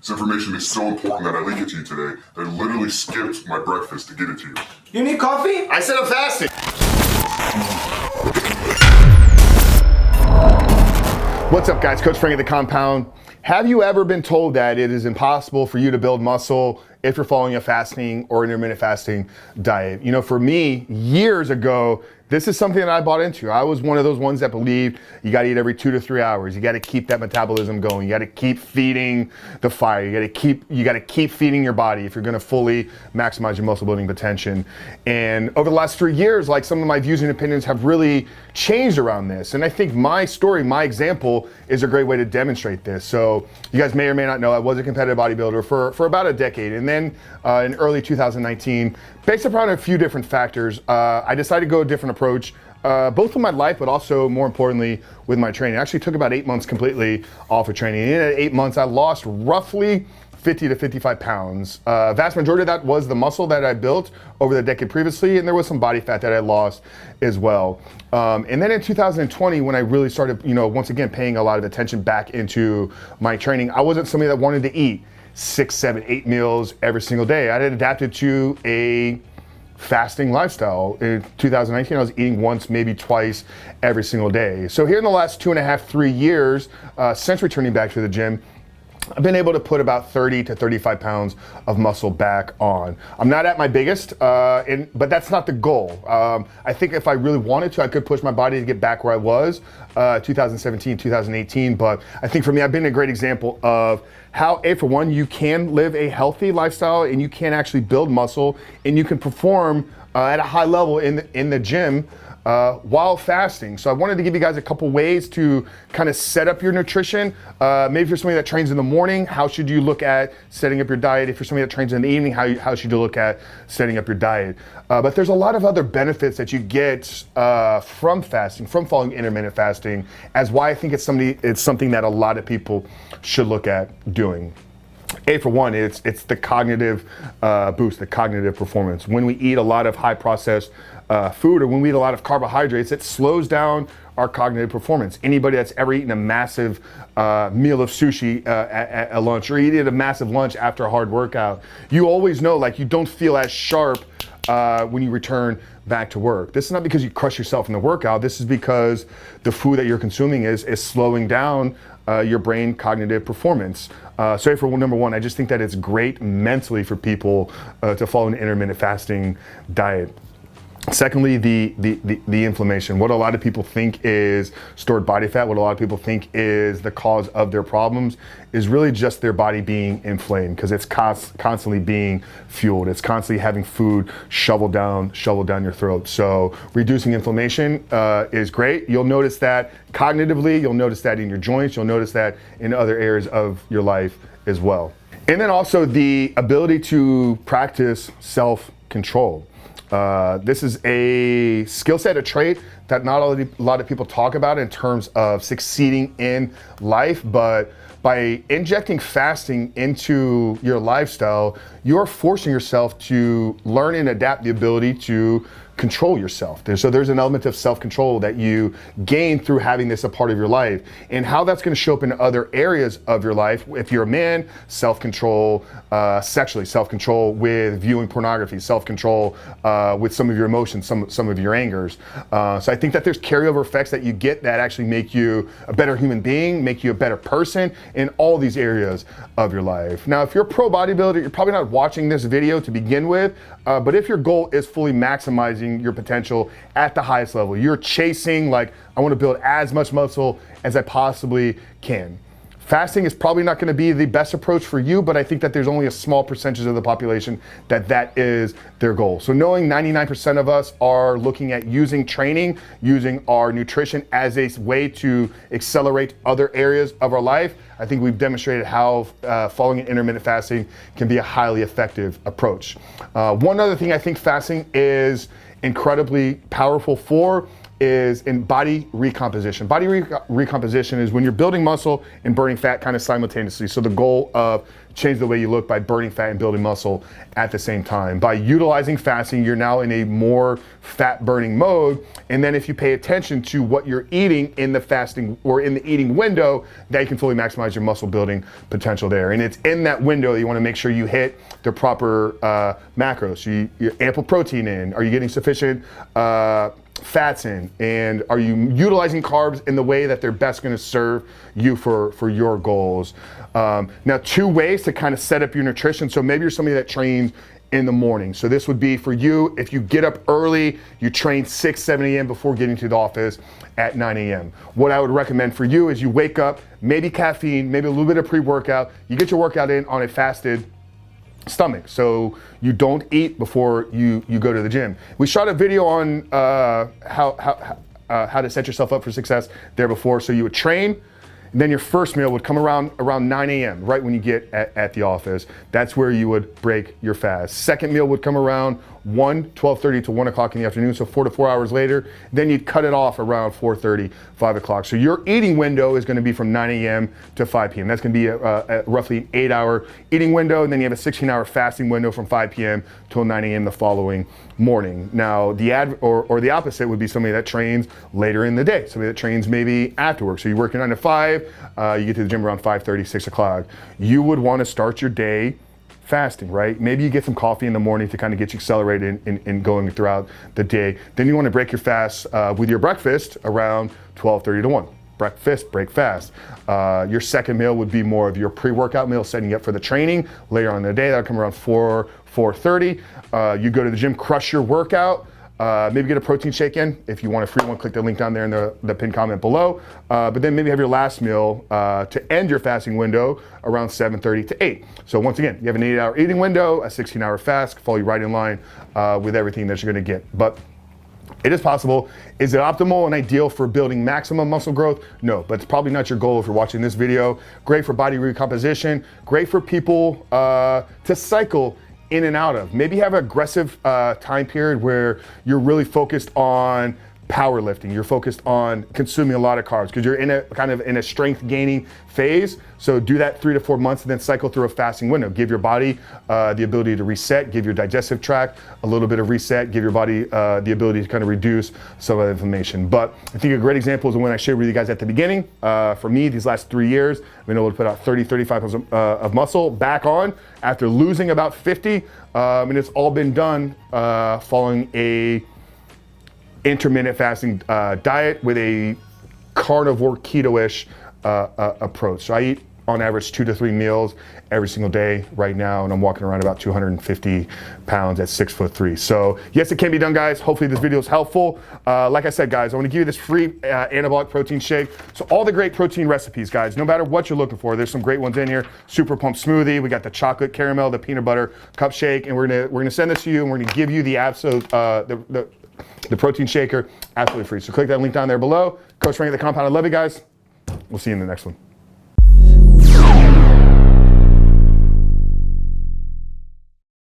This information is so important that I leak it to you today that I literally skipped my breakfast to get it to you. You need coffee? I said I'm fasting. What's up, guys? Coach Frank at The Compound. Have you ever been told that it is impossible for you to build muscle if you're following a fasting or intermittent fasting diet? You know, for me, years ago, this is something that I bought into. I was one of those ones that believed you gotta eat every 2 to 3 hours. You gotta keep that metabolism going. You gotta keep feeding the fire. You gotta keep feeding your body if you're gonna fully maximize your muscle building potential. And over the last 3 years, like, some of my views and opinions have really changed around this. And I think my story, my example, is a great way to demonstrate this. So you guys may or may not know, I was a competitive bodybuilder for about a decade. And then in early 2019, based upon a few different factors, I decided to go a different approach, both with my life, but also more importantly with my training. It actually took about 8 months completely off of training. And in 8 months, I lost roughly 50 to 55 pounds. Vast majority of that was the muscle that I built over the decade previously, and there was some body fat that I lost as well. And then in 2020, when I really started, once again, paying a lot of attention back into my training, I wasn't somebody that wanted to eat 6, 7, 8 meals every single day. I had adapted to a fasting lifestyle. In 2019, I was eating once, maybe twice every single day. So here in the last 2.5, 3 years, since returning back to the gym, I've been able to put about 30 to 35 pounds of muscle back on. I'm not at my biggest, but that's not the goal. I think if I really wanted to, I could push my body to get back where I was 2017, 2018. But I think for me, I've been a great example of how, for one, you can live a healthy lifestyle and you can actually build muscle and you can perform at a high level in the gym while fasting. So I wanted to give you guys a couple ways to kind of set up your nutrition. Maybe if you're somebody that trains in the morning, how should you look at setting up your diet? If you're somebody that trains in the evening, how should you look at setting up your diet? But there's a lot of other benefits that you get from fasting, from following intermittent fasting, as why I think it's something that a lot of people should look at doing. For one, it's the cognitive boost, the cognitive performance. When we eat a lot of high processed food, or when we eat a lot of carbohydrates, it slows down our cognitive performance. Anybody that's ever eaten a massive meal of sushi at lunch, or eating a massive lunch after a hard workout, you always know, like, you don't feel as sharp when you return back to work. This is not because you crush yourself in the workout. This is because the food that you're consuming is slowing down your brain cognitive performance. So for number one, I just think that it's great mentally for people to follow an intermittent fasting diet. Secondly, the inflammation. What a lot of people think is stored body fat, what a lot of people think is the cause of their problems, is really just their body being inflamed, because it's constantly being fueled. It's constantly having food shoveled down your throat. So reducing inflammation is great. You'll notice that cognitively, you'll notice that in your joints, you'll notice that in other areas of your life as well. And then also the ability to practice self-control. This is a skill set, a trait that not a lot of people talk about in terms of succeeding in life, but by injecting fasting into your lifestyle, you're forcing yourself to learn and adapt the ability to control yourself. So there's an element of self-control that you gain through having this a part of your life, and how that's going to show up in other areas of your life. If you're a man, self-control sexually, self-control with viewing pornography, self-control with some of your emotions, some of your angers. So I think that there's carryover effects that you get that actually make you a better human being, make you a better person in all these areas of your life. Now, if you're a pro bodybuilder, you're probably not watching this video to begin with, but if your goal is fully maximizing your potential at the highest level, you're chasing, like, I want to build as much muscle as I possibly can, fasting is probably not going to be the best approach for you, but I think that there's only a small percentage of the population that is their goal. So knowing 99% of us are looking at using training, using our nutrition as a way to accelerate other areas of our life, I think we've demonstrated how following an intermittent fasting can be a highly effective approach. One other thing I think fasting is incredibly powerful for is in body recomposition. Body recomposition is when you're building muscle and burning fat kind of simultaneously. So the goal of change the way you look by burning fat and building muscle at the same time. By utilizing fasting, you're now in a more fat burning mode. And then if you pay attention to what you're eating in the fasting or in the eating window, that you can fully maximize your muscle building potential there. And it's in that window that you want to make sure you hit the proper macros. You're ample protein in. Are you getting sufficient fats in, and are you utilizing carbs in the way that they're best going to serve you for your goals? Now, 2 ways to kind of set up your nutrition. So maybe you're somebody that trains in the morning. So this would be for you, if you get up early, you train 6, 7 a.m. before getting to the office at 9 a.m. What I would recommend for you is you wake up, maybe caffeine, maybe a little bit of pre-workout, you get your workout in on a fasted stomach, so you don't eat before you go to the gym. We shot a video on how to set yourself up for success there before. So you would train, and then your first meal would come around 9 a.m., right when you get at the office. That's where you would break your fast. Second meal would come around 12:30 to 1 o'clock in the afternoon, so 4 to 4 hours later. Then you'd cut it off around 4:30, 5 o'clock. So your eating window is going to be from 9 a.m. to 5 p.m. That's going to be a roughly an 8-hour eating window, and then you have a 16-hour fasting window from 5 p.m. till 9 a.m. the following morning. Now, the opposite would be somebody that trains later in the day, somebody that trains maybe after work. So you work your 9 to 5, you get to the gym around 5:30, 6 o'clock. You would want to start your day fasting, right? Maybe you get some coffee in the morning to kind of get you accelerated in going throughout the day. Then you want to break your fast with your breakfast around 12:30 to 1. Breakfast, break fast. Your second meal would be more of your pre-workout meal, setting you up for the training later on in the day. That'll come around 4:30. You go to the gym, crush your workout. Maybe get a protein shake in. If you want a free one, click the link down there in the pinned comment below. But then maybe have your last meal to end your fasting window around 7:30 to 8. So once again, you have an 8-hour eating window, a 16-hour fast, fall you right in line with everything that you're gonna get. But it is possible. Is it optimal and ideal for building maximum muscle growth? No, but it's probably not your goal if you're watching this video. Great for body recomposition, great for people to cycle in and out of. Maybe have an aggressive time period where you're really focused on powerlifting. You're focused on consuming a lot of carbs because you're in a kind of in a strength gaining phase. So do that 3 to 4 months and then cycle through a fasting window. Give your body the ability to reset, give your digestive tract a little bit of reset, give your body the ability to kind of reduce some of the inflammation. But I think a great example is the one I shared with you guys at the beginning. For me, these last 3 years, I've been able to put out 30, 35 pounds of muscle back on after losing about 50. And it's all been done following a intermittent fasting diet with a carnivore keto-ish approach. So I eat on average 2 to 3 meals every single day right now, and I'm walking around about 250 pounds at 6'3". So yes, it can be done, guys. Hopefully this video is helpful. Like I said, guys, I want to give you this free anabolic protein shake. So all the great protein recipes, guys, no matter what you're looking for, there's some great ones in here. Super Pump Smoothie, we got the chocolate caramel, the peanut butter cup shake, and we're gonna send this to you, and we're gonna give you the absolute the protein shaker absolutely free. So click that link down there below. Coach Frank at the Compound. I love you guys. We'll see you in the next one.